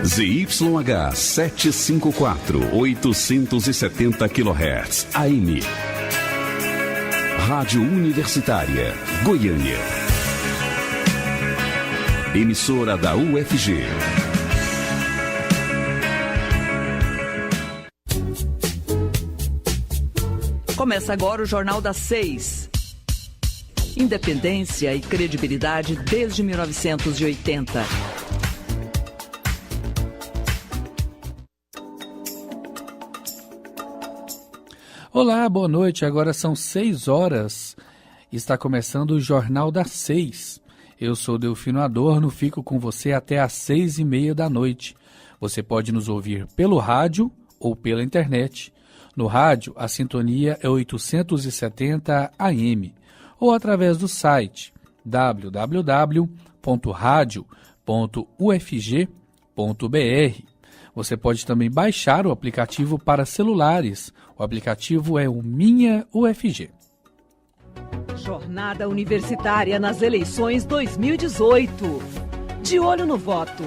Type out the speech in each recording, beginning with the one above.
ZYH 754, 870 kHz, AM. Rádio Universitária, Goiânia. Emissora da UFG. Começa agora o Jornal das 6. Independência e credibilidade desde 1980. Olá, boa noite. Agora são 6 horas. Está começando o Jornal das 6. Eu sou Delfino Adorno, fico com você até às 6h30 da noite. Você pode nos ouvir pelo rádio ou pela internet. No rádio, a sintonia é 870 AM ou através do site www.radio.ufg.br. Você pode também baixar o aplicativo para celulares. O aplicativo é o Minha UFG. Jornada Universitária nas eleições 2018. De olho no voto.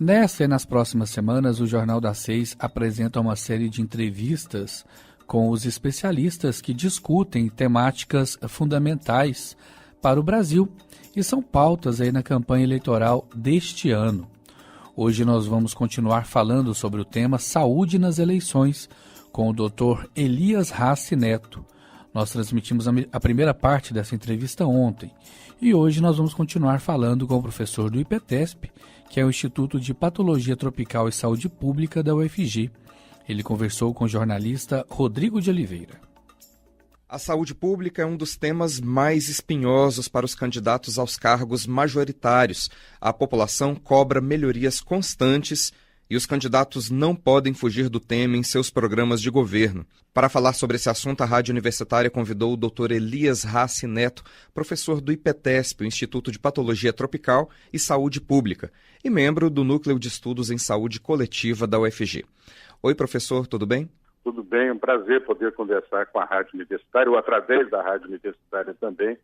Nessa e nas próximas semanas, o Jornal das 6 apresenta uma série de entrevistas com os especialistas que discutem temáticas fundamentais para o Brasil e são pautas aí na campanha eleitoral deste ano. Hoje nós vamos continuar falando sobre o tema Saúde nas Eleições com o Dr. Elias Rassi Neto. Nós transmitimos a primeira parte dessa entrevista ontem e hoje nós vamos continuar falando com o professor do IPTESP, que é o Instituto de Patologia Tropical e Saúde Pública da UFG. Ele conversou com o jornalista Rodrigo de Oliveira. A saúde pública é um dos temas mais espinhosos para os candidatos aos cargos majoritários. A população cobra melhorias constantes e os candidatos não podem fugir do tema em seus programas de governo. Para falar sobre esse assunto, a Rádio Universitária convidou o Dr. Elias Rassi Neto, professor do IPTESP, o Instituto de Patologia Tropical e Saúde Pública, e membro do Núcleo de Estudos em Saúde Coletiva da UFG. Oi, professor, tudo bem? Tudo bem, é um prazer poder conversar com a Rádio Universitária, ou através da Rádio Universitária também,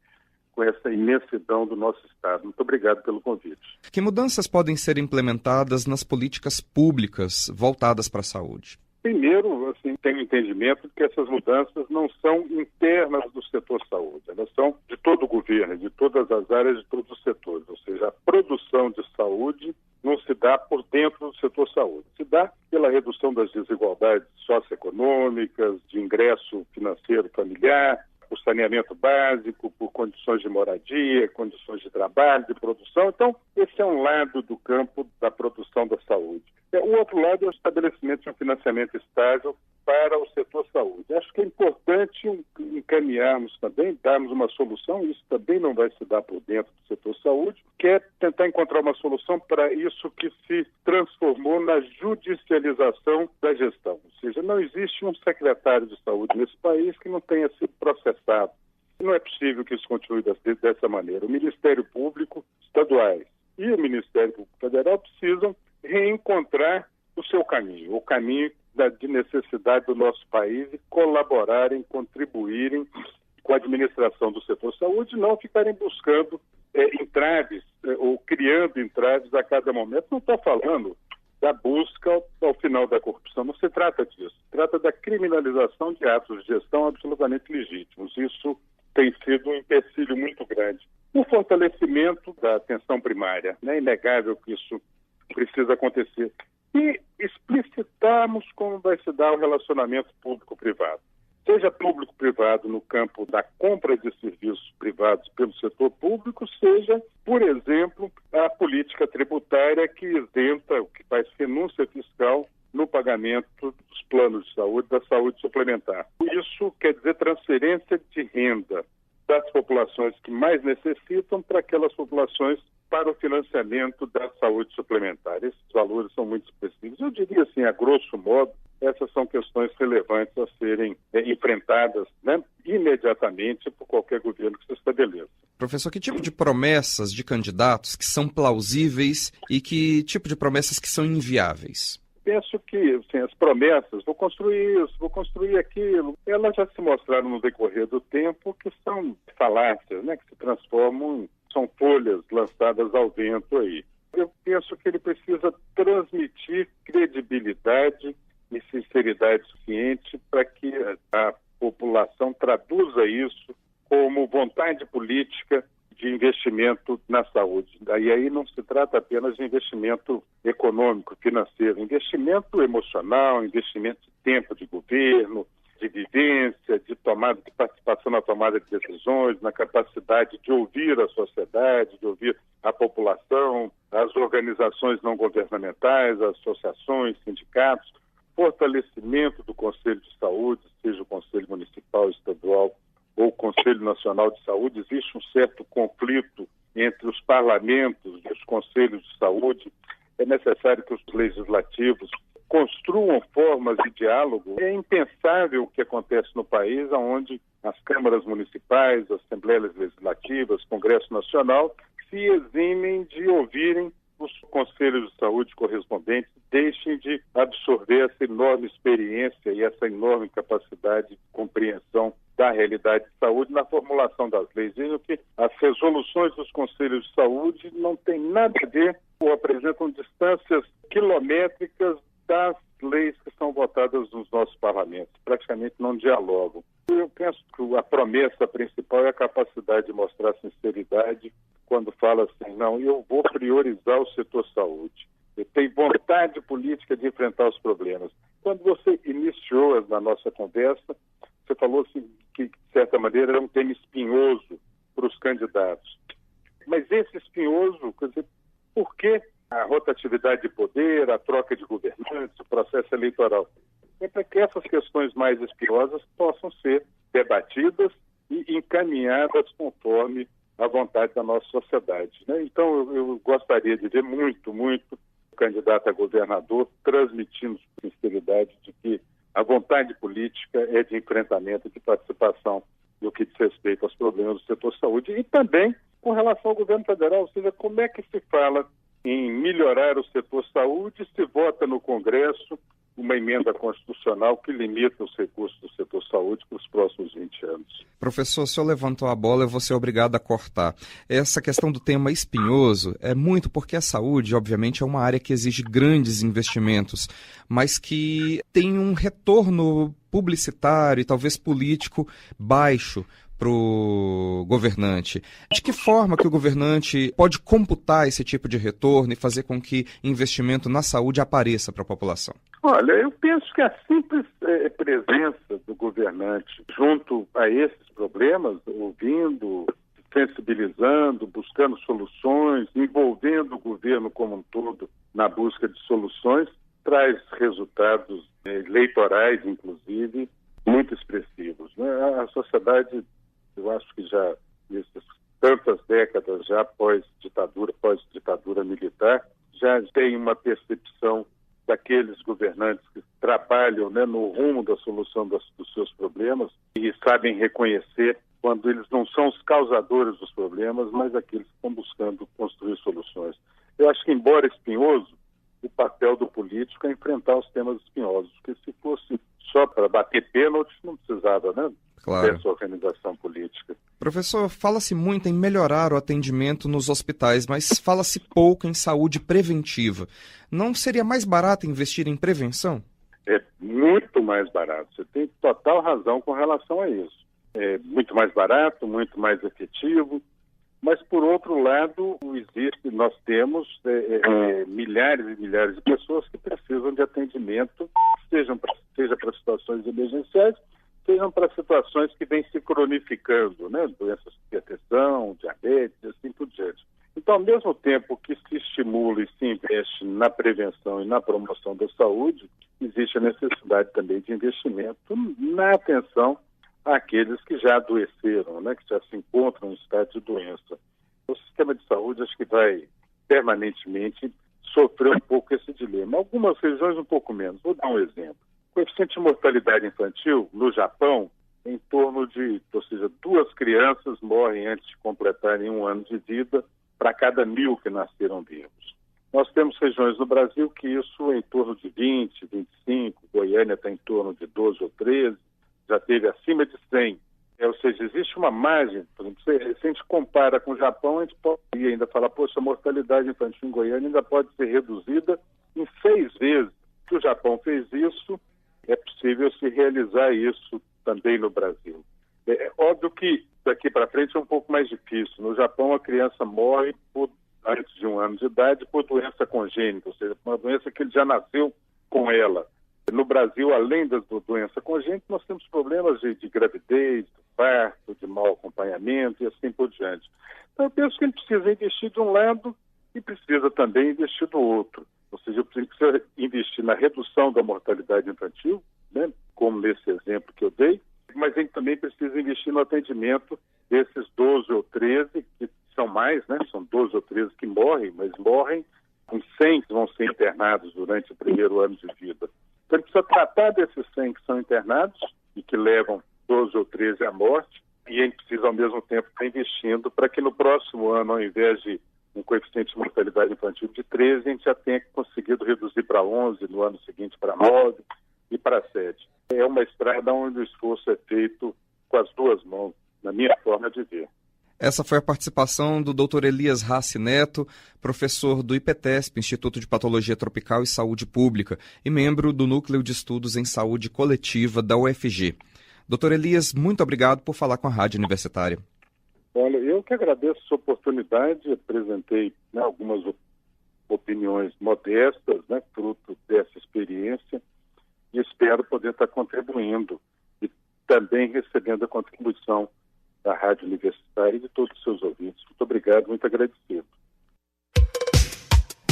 com essa imensidão do nosso Estado. Muito obrigado pelo convite. Que mudanças podem ser implementadas nas políticas públicas voltadas para a saúde? Primeiro, tenho entendimento de que essas mudanças não são internas do setor saúde, elas são de todo o governo, de todas as áreas, de todos os setores. Ou seja, a produção de saúde não se dá por dentro do setor saúde, se dá pela redução das desigualdades socioeconômicas, de ingresso financeiro familiar, por saneamento básico, por condições de moradia, condições de trabalho, de produção. Então, esse é um lado do campo da produção da saúde. O outro lado é o estabelecimento de um financiamento estável para o setor saúde. Acho que é importante encaminharmos também, darmos uma solução, isso também não vai se dar por dentro do setor saúde, que é tentar encontrar uma solução para isso que se transformou na judicialização da gestão. Ou seja, não existe um secretário de saúde nesse país que não tenha sido processado. Não é possível que isso continue dessa maneira. O Ministério Público estaduais e o Ministério Público Federal precisam reencontrar o seu caminho, o caminho de necessidade do nosso país e colaborarem, contribuírem com a administração do setor saúde, não ficarem buscando entraves ou criando entraves a cada momento. Não estou falando da busca ao final da corrupção, não se trata disso. Se trata da criminalização de atos de gestão absolutamente legítimos. Isso tem sido um empecilho muito grande. O fortalecimento da atenção primária, é inegável que isso precisa acontecer. E explicitarmos como vai se dar o relacionamento público-privado. Seja público-privado no campo da compra de serviços privados pelo setor público, seja, por exemplo, a política tributária que isenta, que faz renúncia fiscal no pagamento dos planos de saúde, da saúde suplementar. Isso quer dizer transferência de renda das populações que mais necessitam para aquelas populações para o financiamento da saúde suplementar. Esses valores são muito expressivos. Eu diria assim, a grosso modo, essas são questões relevantes a serem enfrentadas imediatamente por qualquer governo que se estabeleça. Professor, que tipo de promessas de candidatos que são plausíveis e que tipo de promessas que são inviáveis? Penso que as promessas, vou construir isso, vou construir aquilo, elas já se mostraram no decorrer do tempo que são falácias, que se transformam em são folhas lançadas ao vento aí. Eu penso que ele precisa transmitir credibilidade e sinceridade suficiente para que a população traduza isso como vontade política de investimento na saúde. E aí não se trata apenas de investimento econômico, financeiro, investimento emocional, investimento de tempo de governo, de vivência, de participação na tomada de decisões, na capacidade de ouvir a sociedade, de ouvir a população, as organizações não governamentais, as associações, sindicatos, fortalecimento do Conselho de Saúde, seja o Conselho Municipal, Estadual ou o Conselho Nacional de Saúde. Existe um certo conflito entre os parlamentos e os conselhos de saúde. É necessário que os legislativos construam formas de diálogo. É impensável o que acontece no país, onde as câmaras municipais, as assembleias legislativas, Congresso Nacional, se eximem de ouvirem os conselhos de saúde correspondentes, deixem de absorver essa enorme experiência e essa enorme capacidade de compreensão da realidade de saúde na formulação das leis. Vejam que as resoluções dos conselhos de saúde não têm nada a ver ou apresentam distâncias quilométricas das leis que são votadas nos nossos parlamentos, praticamente não dialogam. Eu penso que a promessa principal é a capacidade de mostrar sinceridade quando fala assim, não, eu vou priorizar o setor saúde. Eu tenho vontade política de enfrentar os problemas. Quando você iniciou na nossa conversa, você falou assim, que, de certa maneira, era um tema espinhoso para os candidatos. Mas esse espinhoso, quer dizer, por que a rotatividade de poder, a troca de governantes, o processo eleitoral? É para que essas questões mais espinhosas possam ser debatidas e encaminhadas conforme a vontade da nossa sociedade, né? Então, eu gostaria de ver muito o candidato a governador transmitindo com sinceridade de que a vontade política é de enfrentamento, de participação no que diz respeito aos problemas do setor saúde e também com relação ao governo federal, ou seja, como é que se fala em melhorar o setor saúde se vota no Congresso uma emenda constitucional que limita os recursos do setor saúde para os próximos 20 anos. Professor, o senhor levantou a bola, eu vou ser obrigado a cortar. Essa questão do tema espinhoso é muito porque a saúde, obviamente, é uma área que exige grandes investimentos, mas que tem um retorno publicitário e talvez político baixo para o governante. De que forma que o governante pode computar esse tipo de retorno e fazer com que investimento na saúde apareça para a população? Olha, eu penso que a simples presença do governante junto a esses problemas, ouvindo, sensibilizando, buscando soluções, envolvendo o governo como um todo na busca de soluções, traz resultados eleitorais, inclusive, muito expressivos, né? A sociedade, eu acho que já, nessas tantas décadas já pós-ditadura militar, já tem uma percepção daqueles governantes que trabalham, né, no rumo da solução dos seus problemas e sabem reconhecer quando eles não são os causadores dos problemas, mas aqueles que estão buscando construir soluções. Eu acho que, embora espinhoso, o papel do político é enfrentar os temas espinhosos, porque se fosse só para bater pênalti, não precisava, né? Claro. Dessa organização política. Professor, fala-se muito em melhorar o atendimento nos hospitais, mas fala-se pouco em saúde preventiva. Não seria mais barato investir em prevenção? É muito mais barato. Você tem total razão com relação a isso. É muito mais barato, muito mais efetivo, mas, por outro lado, nós temos milhares e milhares de pessoas que precisam de atendimento, seja para situações emergenciais, sejam para situações que vêm se cronificando, né? Doenças de hipertensão, diabetes e assim por diante. Então, ao mesmo tempo que se estimula e se investe na prevenção e na promoção da saúde, existe a necessidade também de investimento na atenção àqueles que já adoeceram, né? Que já se encontram em estado de doença. O sistema de saúde acho que vai permanentemente sofrer um pouco esse dilema. Algumas regiões um pouco menos. Vou dar um exemplo. O coeficiente de mortalidade infantil no Japão, em torno de, ou seja, 2 crianças morrem antes de completarem 1 ano de vida para cada 1.000 que nasceram vivos. Nós temos regiões no Brasil que isso é em torno de 20, 25, Goiânia está em torno de 12 ou 13, já teve acima de 100 Ou seja, existe uma margem, por exemplo, se a gente compara com o Japão, a gente pode ainda falar, poxa, a mortalidade infantil em Goiânia ainda pode ser reduzida em 6 vezes. Se o Japão fez isso, é possível se realizar isso também no Brasil. É óbvio que daqui para frente é um pouco mais difícil. No Japão, a criança morre antes de 1 ano de idade por doença congênita, ou seja, uma doença que ele já nasceu com ela. No Brasil, além da doença congênita, nós temos problemas de gravidez, de parto, de mau acompanhamento e assim por diante. Então, eu penso que ele precisa investir de um lado e precisa também investir do outro. Ou seja, eu preciso investir na redução da mortalidade infantil, né, como nesse exemplo que eu dei, mas ele também precisa investir no atendimento desses 12 ou 13, que são mais, né, são 12 ou 13 que morrem, mas morrem com 100 que vão ser internados durante o primeiro ano de vida. Então, ele precisa tratar desses 100 que são internados e que levam 12 ou 13 à morte, e ele precisa, ao mesmo tempo, estar investindo para que no próximo ano, ao invés de um coeficiente de mortalidade infantil de 13, a gente já tenha conseguido reduzir para 11, no ano seguinte para 9 e para 7. É uma estrada onde o esforço é feito com as duas mãos, na minha forma de ver. Essa foi a participação do Dr. Elias Rassi Neto, professor do IPTESP, Instituto de Patologia Tropical e Saúde Pública, e membro do Núcleo de Estudos em Saúde Coletiva da UFG. Dr. Elias, muito obrigado por falar com a Rádio Universitária. Olha, eu que agradeço a sua oportunidade, apresentei, né, algumas opiniões modestas, né, fruto dessa experiência, e espero poder estar contribuindo e também recebendo a contribuição da Rádio Universitária e de todos os seus ouvintes. Muito obrigado, muito agradecido.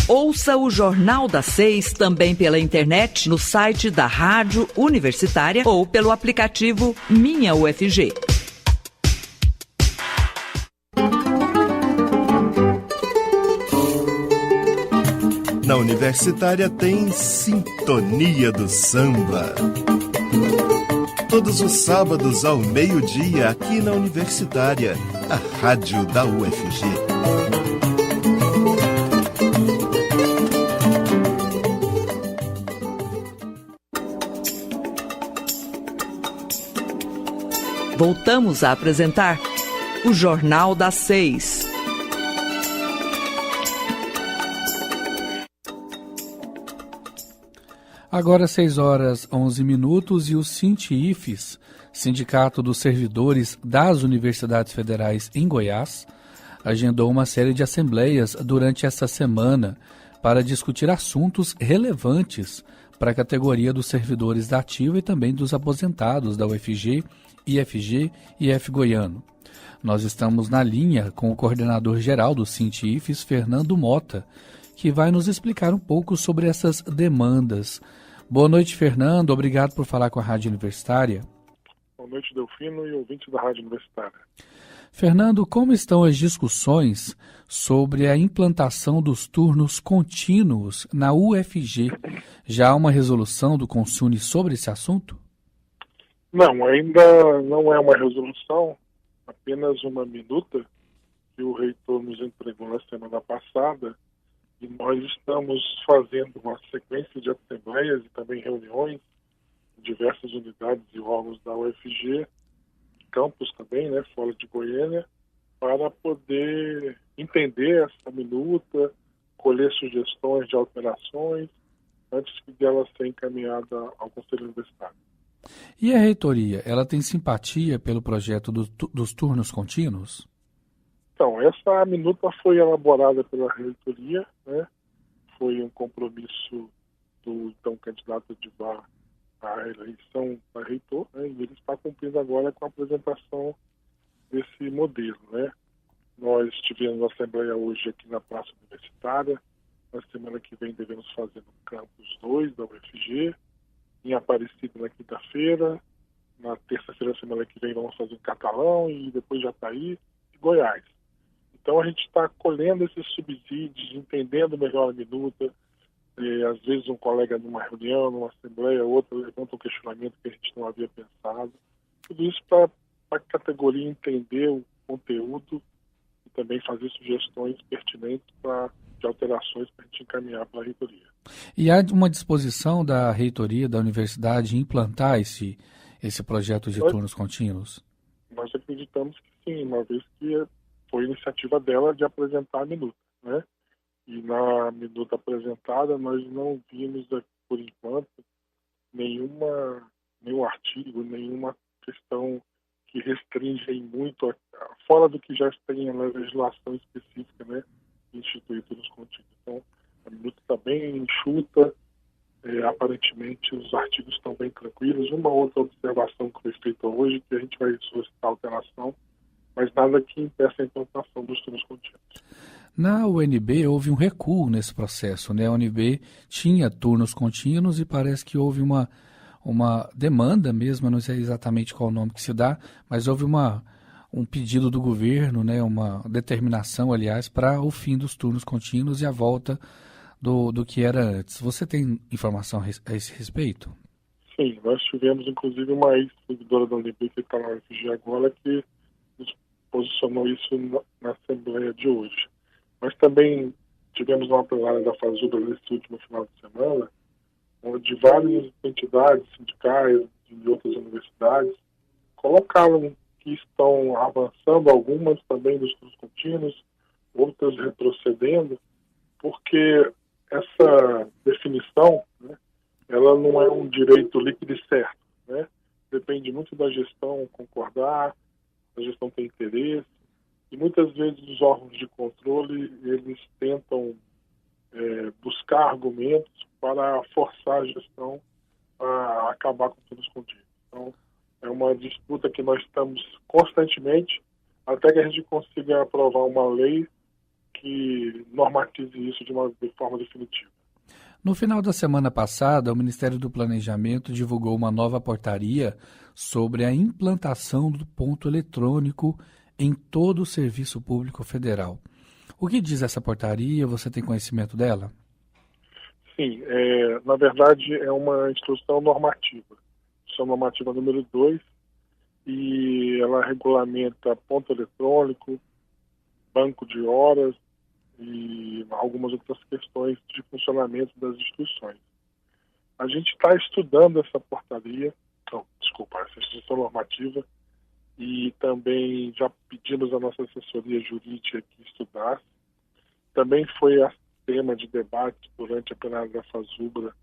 Ouça o Jornal da 6 também pela internet no site da Rádio Universitária ou pelo aplicativo Minha UFG. Na Universitária tem Sintonia do Samba. Todos os sábados ao meio-dia aqui na Universitária, a rádio da UFG. Voltamos a apresentar o Jornal das 6. Agora 6h11 e o SINTIFES, Sindicato dos Servidores das Universidades Federais em Goiás, agendou uma série de assembleias durante esta semana para discutir assuntos relevantes para a categoria dos servidores da ativa e também dos aposentados da UFG, IFG e IF Goiano. Nós estamos na linha com o coordenador-geral do SINTIFES, Fernando Mota, que vai nos explicar um pouco sobre essas demandas. Boa noite, Fernando. Obrigado por falar com a Rádio Universitária. Boa noite, Delfino e ouvintes da Rádio Universitária. Fernando, como estão as discussões sobre a implantação dos turnos contínuos na UFG? Já há uma resolução do CONSUNE sobre esse assunto? Não, ainda não é uma resolução, apenas uma minuta que o reitor nos entregou na semana passada, e nós estamos fazendo uma sequência de assembleias e também reuniões em diversas unidades e órgãos da UFG, campus também, né, fora de Goiânia, para poder entender essa minuta, colher sugestões de alterações, antes de ela ser encaminhada ao Conselho Universitário. E a reitoria, ela tem simpatia pelo projeto dos turnos contínuos? Então, essa minuta foi elaborada pela reitoria, né? Foi um compromisso do então candidato Edivar à eleição da reitor, né? E ele está cumprindo agora com a apresentação desse modelo, né? Nós tivemos a assembleia hoje aqui na Praça Universitária, na semana que vem devemos fazer no Campus 2 da UFG, em Aparecida na quinta-feira, na terça-feira da semana que vem vamos fazer em Catalão e depois Jataí e Goiás. Então a gente está colhendo esses subsídios, entendendo melhor a minuta. Às vezes um colega numa reunião, numa assembleia, outro levanta um questionamento que a gente não havia pensado. Tudo isso para a categoria entender o conteúdo e também fazer sugestões pertinentes de alterações para a gente encaminhar para a reitoria. E há uma disposição da reitoria da universidade em implantar esse projeto de turnos contínuos? nós acreditamos que sim, uma vez que foi iniciativa dela de apresentar a minuta, né? E na minuta apresentada nós não vimos, por enquanto, nenhum artigo, nenhuma questão que restringe muito, fora do que já tem na legislação específica, né, instituída nos contínuos. Então, a minuta está bem enxuta, aparentemente os artigos estão bem tranquilos. Uma outra observação que foi feita hoje, que a gente vai solicitar alteração, mas nada que impeça a implantação dos turnos contínuos. Na UNB houve um recuo nesse processo, né? A UNB tinha turnos contínuos e parece que houve uma demanda mesmo, eu não sei exatamente qual o nome que se dá, mas houve um pedido do governo, né? Uma determinação, aliás, para o fim dos turnos contínuos e a volta do que era antes. Você tem informação a esse respeito? Sim, nós tivemos inclusive uma ex-servidora da UNB que está na UFG agora que nos posicionou isso na Assembleia de hoje. Mas também tivemos uma plenária da FASUBRA nesse último final de semana, onde várias entidades sindicais de outras universidades colocaram que estão avançando, algumas também nos turnos contínuos, outras retrocedendo, porque essa definição, né, ela não é um direito líquido e certo, né? Depende muito da gestão concordar, a gestão tem interesse, e muitas vezes os órgãos de controle, eles tentam buscar argumentos para forçar a gestão a acabar com turnos contínuos. Então, é uma disputa que nós estamos constantemente, até que a gente consiga aprovar uma lei que normatize isso de forma definitiva. No final da semana passada, o Ministério do Planejamento divulgou uma nova portaria sobre a implantação do ponto eletrônico em todo o serviço público federal. O que diz essa portaria? Você tem conhecimento dela? Sim, na verdade é uma instrução normativa. Instrução normativa número 2, e ela regulamenta ponto eletrônico, banco de horas e algumas outras questões de funcionamento das instituições. A gente está estudando essa portaria, essa instrução normativa, e também já pedimos à nossa assessoria jurídica que estudasse. Também foi tema de debate durante a plenária da FASUBRA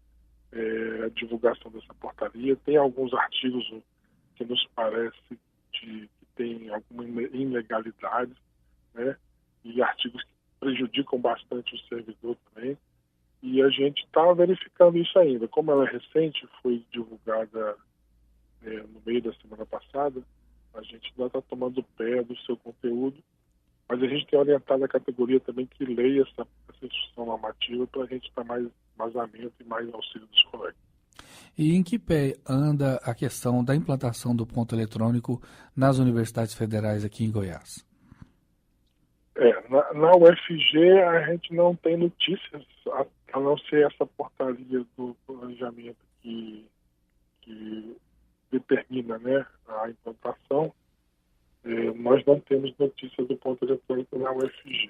a divulgação dessa portaria. Tem alguns artigos que nos parece que tem alguma ilegalidade, né? E artigos que prejudicam bastante o servidor também. E a gente está verificando isso ainda. Como ela é recente, foi divulgada no meio da semana passada, a gente ainda está tomando pé do seu conteúdo, mas a gente tem orientado a categoria também que leia essa instrução normativa para a gente dar mais vazamento e mais auxílio dos colegas. E em que pé anda a questão da implantação do ponto eletrônico nas universidades federais aqui em Goiás? Na UFG a gente não tem notícias, a não ser essa portaria do planejamento que determina, né, a implantação. Nós não temos notícias do ponto eletrônico na UFG.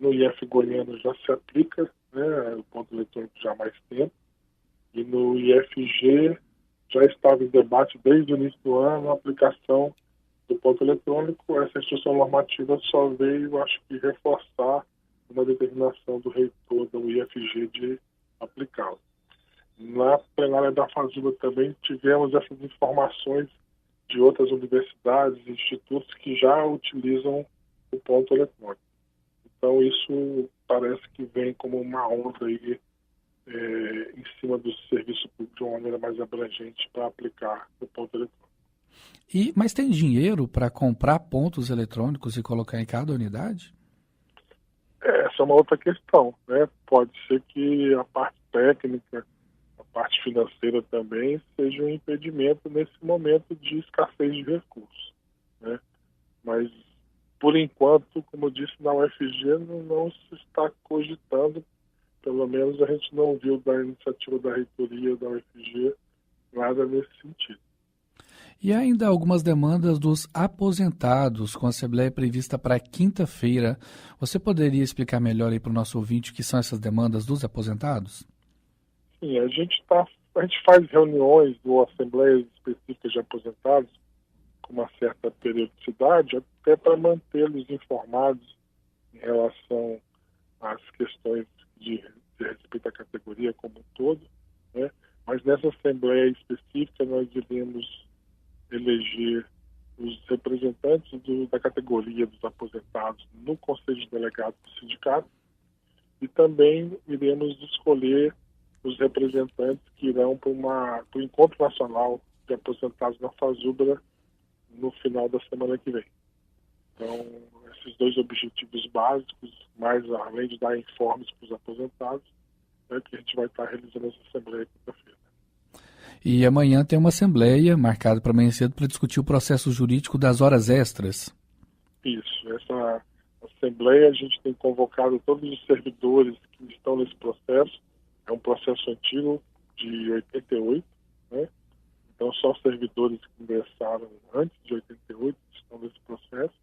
No IF Goiano já se aplica, né, o ponto eletrônico já há mais tempo, e no IFG já estava em debate desde o início do ano a aplicação do ponto eletrônico. Essa instrução normativa só veio, acho que, reforçar uma determinação do reitor do IFG de aplicá-lo. Na plenária da FASUBRA também tivemos essas informações de outras universidades e institutos que já utilizam o ponto eletrônico. Então isso parece que vem como uma onda aí, em cima do serviço público de uma maneira mais abrangente para aplicar o ponto eletrônico. Mas tem dinheiro para comprar pontos eletrônicos e colocar em cada unidade? Essa é uma outra questão, né? Pode ser que a parte técnica, a parte financeira também seja um impedimento nesse momento de escassez de recursos, né? Mas, por enquanto, como eu disse, na UFG não se está cogitando, pelo menos a gente não viu da iniciativa da reitoria da UFG nada nesse sentido. E ainda algumas demandas dos aposentados, com a Assembleia prevista para quinta-feira. Você poderia explicar melhor aí para o nosso ouvinte o que são essas demandas dos aposentados? Sim, a gente faz reuniões ou assembleias específicas de aposentados com uma certa periodicidade, até para mantê-los informados em relação às questões de respeito à categoria como um todo, né? Mas nessa Assembleia específica nós iremos eleger os representantes da categoria dos aposentados no Conselho de Delegados do Sindicato e também iremos escolher os representantes que irão para o Encontro Nacional de Aposentados na FASUBRA no final da semana que vem. Então, esses dois objetivos básicos, mais além de dar informes para os aposentados, é que a gente vai estar realizando essa Assembleia quinta-feira. E amanhã tem uma Assembleia marcada para amanhã cedo para discutir o processo jurídico das horas extras. Isso, essa Assembleia a gente tem convocado todos os servidores que estão nesse processo. É um processo antigo de 88, né? Então só os servidores que ingressaram antes de 88 estão nesse processo.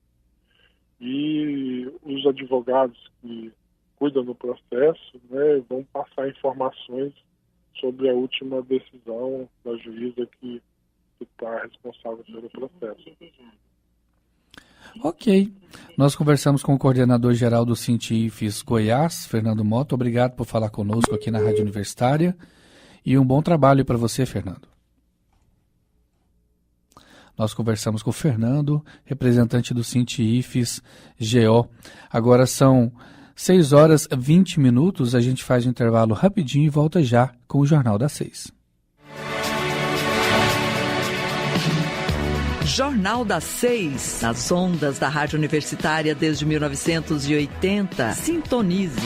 E os advogados que cuidam do processo, né, vão passar informações sobre a última decisão da juíza que está responsável pelo processo. Ok. Nós conversamos com o coordenador-geral do Sinti-IFES Goiás, Fernando Mota. Obrigado por falar conosco aqui na Rádio Universitária. E um bom trabalho para você, Fernando. Nós conversamos com o Fernando, representante do Sinti-IFES GO. Agora são 6 horas e 20 minutos. A gente faz um intervalo rapidinho e volta já com o Jornal das 6. Jornal das 6, nas ondas da Rádio Universitária desde 1980. Sintonize.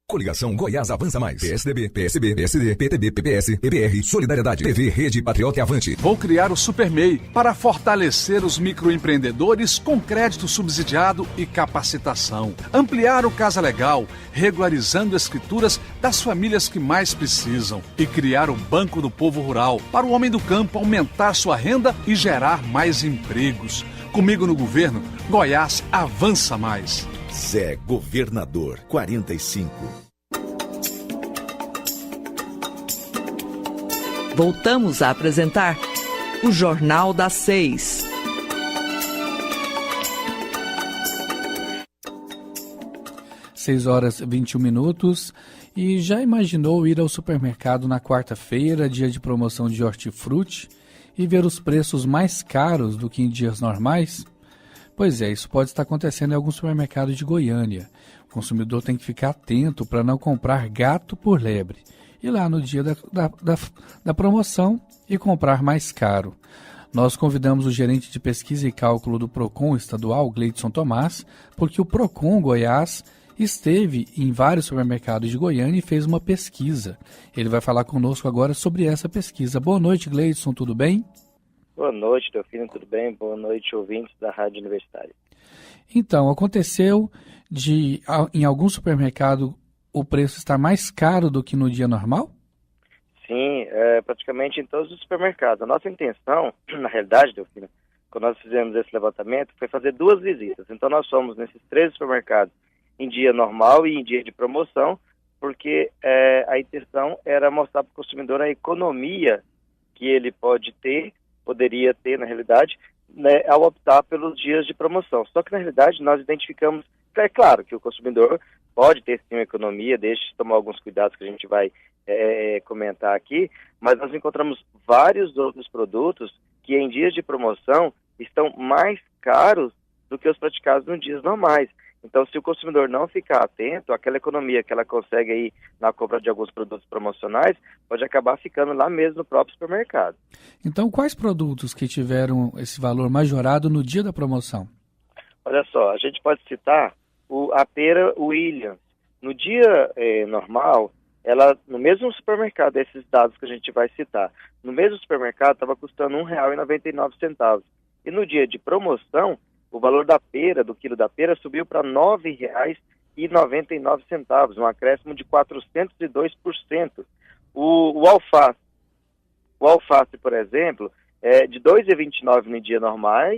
Coligação Goiás Avança Mais. PSDB, PSB, PSD, PTB, PPS, PBR, Solidariedade, TV, Rede, Patriota e Avante. Vou criar o SuperMEI para fortalecer os microempreendedores com crédito subsidiado e capacitação. Ampliar o Casa Legal, regularizando escrituras das famílias que mais precisam. E criar o Banco do Povo Rural para o homem do campo aumentar sua renda e gerar mais empregos. Comigo no governo, Goiás Avança Mais. Zé Governador 45. Voltamos a apresentar o Jornal das 6. Seis horas e 21 minutos. E já imaginou ir ao supermercado na quarta-feira, dia de promoção de hortifruti, e ver os preços mais caros do que em dias normais? Pois é, isso pode estar acontecendo em alguns supermercados de Goiânia. O consumidor tem que ficar atento para não comprar gato por lebre. Ir lá no dia da promoção e comprar mais caro. Nós convidamos o gerente de pesquisa e cálculo do Procon estadual, Gleidson Tomás, porque o Procon Goiás esteve em vários supermercados de Goiânia e fez uma pesquisa. Ele vai falar conosco agora sobre essa pesquisa. Boa noite, Gleidson, tudo bem? Boa noite, Delfino, tudo bem? Boa noite, ouvintes da Rádio Universitária. Então, aconteceu de, em algum supermercado, o preço estar mais caro do que no dia normal? Sim, praticamente em todos os supermercados. A nossa intenção, na realidade, Delfino, quando nós fizemos esse levantamento, foi fazer 2 visitas. Então, nós fomos nesses 13 supermercados em dia normal e em dia de promoção, porque a intenção era mostrar para o consumidor a economia que ele poderia ter, na realidade, né, ao optar pelos dias de promoção. Só que, na realidade, nós identificamos, é claro que o consumidor pode ter sim uma economia, deixe de tomar alguns cuidados que a gente vai comentar aqui, mas nós encontramos vários outros produtos que em dias de promoção estão mais caros do que os praticados nos dias normais. Então, se o consumidor não ficar atento, aquela economia que ela consegue aí na compra de alguns produtos promocionais, pode acabar ficando lá mesmo no próprio supermercado. Então, quais produtos que tiveram esse valor majorado no dia da promoção? Olha só, a gente pode citar a pera Williams. No dia normal, ela, no mesmo supermercado, esses dados que a gente vai citar, no mesmo supermercado estava custando R$ 1,99. E no dia de promoção, o valor da pera, do quilo da pera, subiu para R$ 9,99, um acréscimo de 402%. O alface, por exemplo, é de R$ 2,29 no dia normal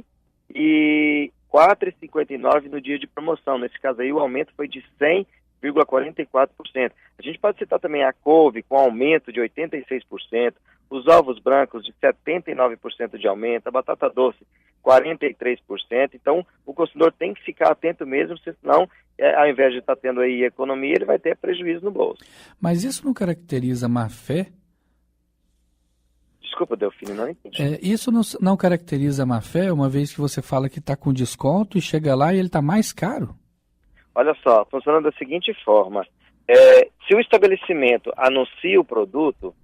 e R$ 4,59 no dia de promoção. Nesse caso aí, o aumento foi de 100,44%. A gente pode citar também a couve, com aumento de 86%, os ovos brancos de 79% de aumento, a batata doce 43%. Então, o consumidor tem que ficar atento mesmo, senão, ao invés de estar tendo aí economia, ele vai ter prejuízo no bolso. Mas isso não caracteriza má fé? Desculpa, Delfino, não entendi. Isso não caracteriza má fé, uma vez que você fala que está com desconto e chega lá e ele está mais caro? Olha só, funciona da seguinte forma. Se o estabelecimento anuncia o produto,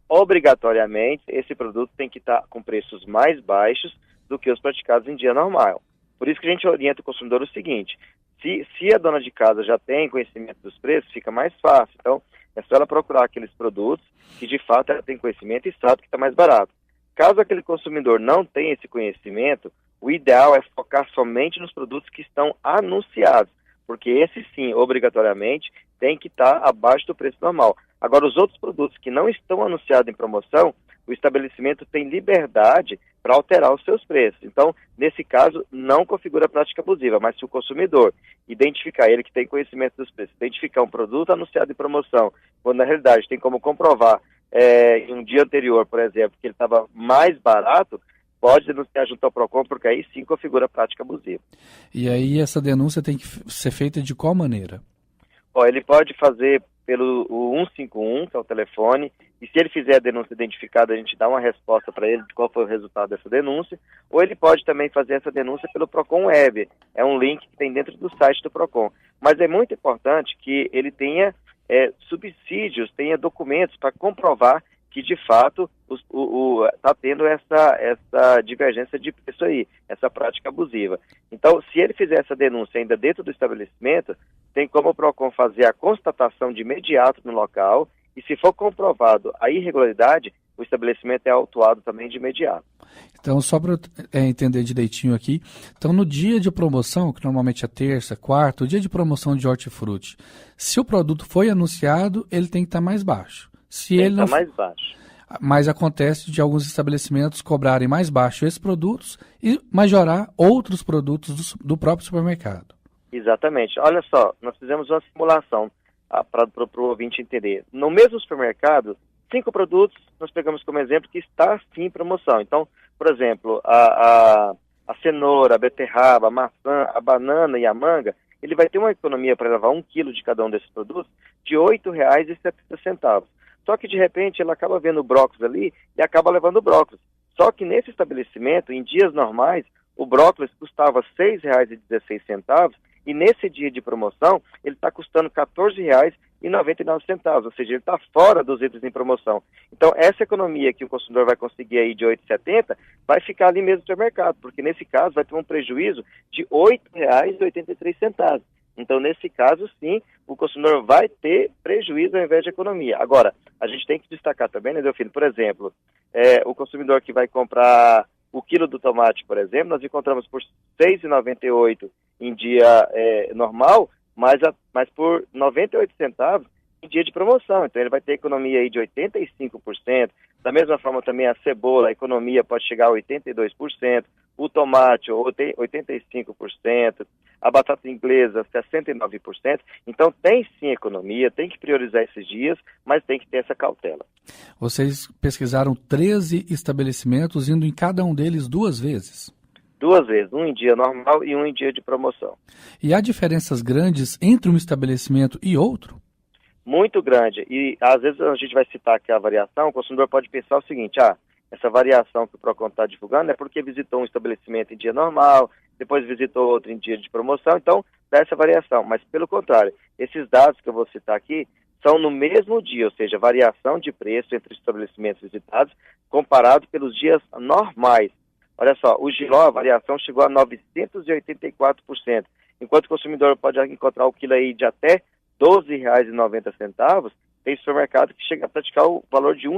obrigatoriamente esse produto tem que estar com preços mais baixos do que os praticados em dia normal. Por isso que a gente orienta o consumidor o seguinte: se a dona de casa já tem conhecimento dos preços, fica mais fácil. Então, é só ela procurar aqueles produtos que de fato ela tem conhecimento e sabe que está mais barato. Caso aquele consumidor não tenha esse conhecimento, o ideal é focar somente nos produtos que estão anunciados, porque esse sim, obrigatoriamente, tem que estar abaixo do preço normal. Agora, os outros produtos que não estão anunciados em promoção, o estabelecimento tem liberdade para alterar os seus preços. Então, nesse caso, não configura prática abusiva, mas se o consumidor identificar, ele que tem conhecimento dos preços, identificar um produto anunciado em promoção, quando na realidade tem como comprovar em um dia anterior, por exemplo, que ele estava mais barato, pode denunciar junto ao PROCON, porque aí sim configura prática abusiva. E aí essa denúncia tem que ser feita de qual maneira? Ele pode fazer pelo 151, que é o telefone, e se ele fizer a denúncia identificada, a gente dá uma resposta para ele de qual foi o resultado dessa denúncia, ou ele pode também fazer essa denúncia pelo PROCON Web, é um link que tem dentro do site do PROCON. Mas é muito importante que ele tenha subsídios, tenha documentos para comprovar que de fato está tendo essa divergência de preço aí, essa prática abusiva. Então, se ele fizer essa denúncia ainda dentro do estabelecimento, tem como o PROCON fazer a constatação de imediato no local, e se for comprovado a irregularidade, o estabelecimento é autuado também de imediato. Então, só para entender direitinho aqui, então no dia de promoção, que normalmente é terça, quarta, o dia de promoção de hortifruti, se o produto foi anunciado, ele tem que estar mais baixo. Se ele não mais baixo. Mas acontece de alguns estabelecimentos cobrarem mais baixo esses produtos e majorar outros produtos do próprio supermercado. Exatamente. Olha só, nós fizemos uma simulação para o ouvinte entender. No mesmo supermercado, 5 produtos nós pegamos como exemplo que está sim em promoção. Então, por exemplo, a cenoura, a beterraba, a maçã, a banana e a manga, ele vai ter uma economia para levar 1 quilo de cada um desses produtos de R$ 8,70. Só que, de repente, ela acaba vendo o brócolis ali e acaba levando o brócolis. Só que nesse estabelecimento, em dias normais, o brócolis custava R$ 6,16 e nesse dia de promoção, ele está custando R$ 14,99, ou seja, ele está fora dos itens em promoção. Então, essa economia que o consumidor vai conseguir aí de R$ 8,70 vai ficar ali mesmo no supermercado, porque nesse caso vai ter um prejuízo de R$ 8,83. Então, nesse caso, sim, o consumidor vai ter prejuízo ao invés de economia. Agora, a gente tem que destacar também, né, Delfino? Por exemplo, o consumidor que vai comprar o quilo do tomate, por exemplo, nós encontramos por R$ 6,98 em dia normal, mas por R$ 98 em dia de promoção. Então, ele vai ter economia aí de 85%. Da mesma forma, também a cebola, a economia pode chegar a 82%. O tomate, 85%. A batata inglesa, 69%. Então, tem sim economia, tem que priorizar esses dias, mas tem que ter essa cautela. Vocês pesquisaram 13 estabelecimentos, indo em cada um deles 2 vezes? 2 vezes, um em dia normal e um em dia de promoção. E há diferenças grandes entre um estabelecimento e outro? Muito grande. E às vezes a gente vai citar aqui a variação, o consumidor pode pensar o seguinte: essa variação que o PROCON está divulgando é porque visitou um estabelecimento em dia normal, depois visitou outro em dia de promoção, então dá essa variação. Mas pelo contrário, esses dados que eu vou citar aqui são no mesmo dia, ou seja, variação de preço entre os estabelecimentos visitados comparado pelos dias normais. Olha só, o Giló, a variação chegou a 984%, enquanto o consumidor pode encontrar o quilo aí de até R$ 12,90, tem supermercado que chega a praticar o valor de R$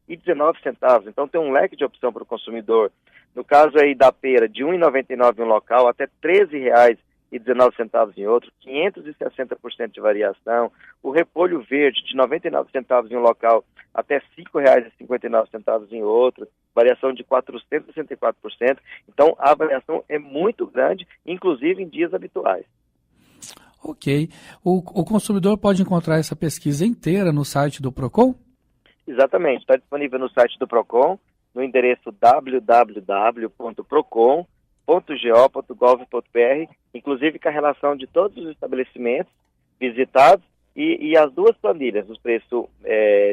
1,19. Então tem um leque de opção para o consumidor. No caso aí da pera, de R$ 1,99 em um local até R$ 13,19 em outro, 560% de variação. O repolho verde, de 99 centavos em um local até R$ 5,59 em outro, variação de 464%. Então a variação é muito grande, inclusive em dias habituais. Ok. O consumidor pode encontrar essa pesquisa inteira no site do PROCON? Exatamente, está disponível no site do PROCON, no endereço www.procon.go.gov.br, inclusive com a relação de todos os estabelecimentos visitados e as duas planilhas, o preço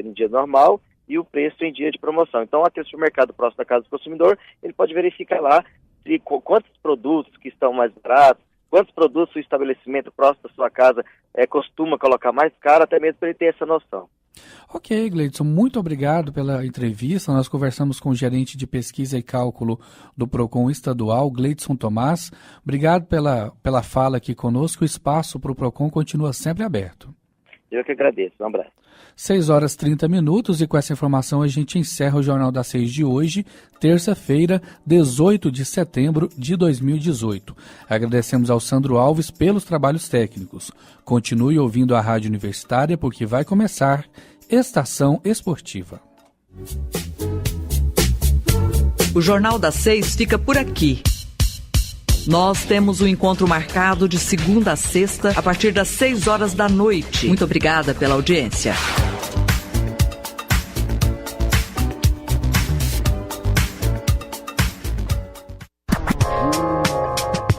em dia normal e o preço em dia de promoção. Então, aquele supermercado próximo da casa do consumidor, ele pode verificar lá quantos produtos que estão mais baratos, quantos produtos o estabelecimento próximo da sua casa costuma colocar mais caro, até mesmo para ele ter essa noção. Ok, Gleidson, muito obrigado pela entrevista. Nós conversamos com o gerente de pesquisa e cálculo do PROCON estadual, Gleidson Tomás. Obrigado pela fala aqui conosco. O espaço para o PROCON continua sempre aberto. Eu que agradeço. Um abraço. 6h30 e com essa informação a gente encerra o Jornal das 6 de hoje, terça-feira, 18 de setembro de 2018. Agradecemos ao Sandro Alves pelos trabalhos técnicos. Continue ouvindo a Rádio Universitária porque vai começar Estação Esportiva. O Jornal das 6 fica por aqui. Nós temos um encontro marcado de segunda a sexta, a partir das 6 horas da noite. Muito obrigada pela audiência.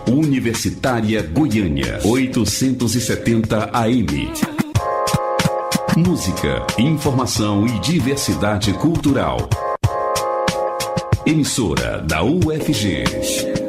Universitária Goiânia, 870 AM. Música, informação e diversidade cultural. Emissora da UFG.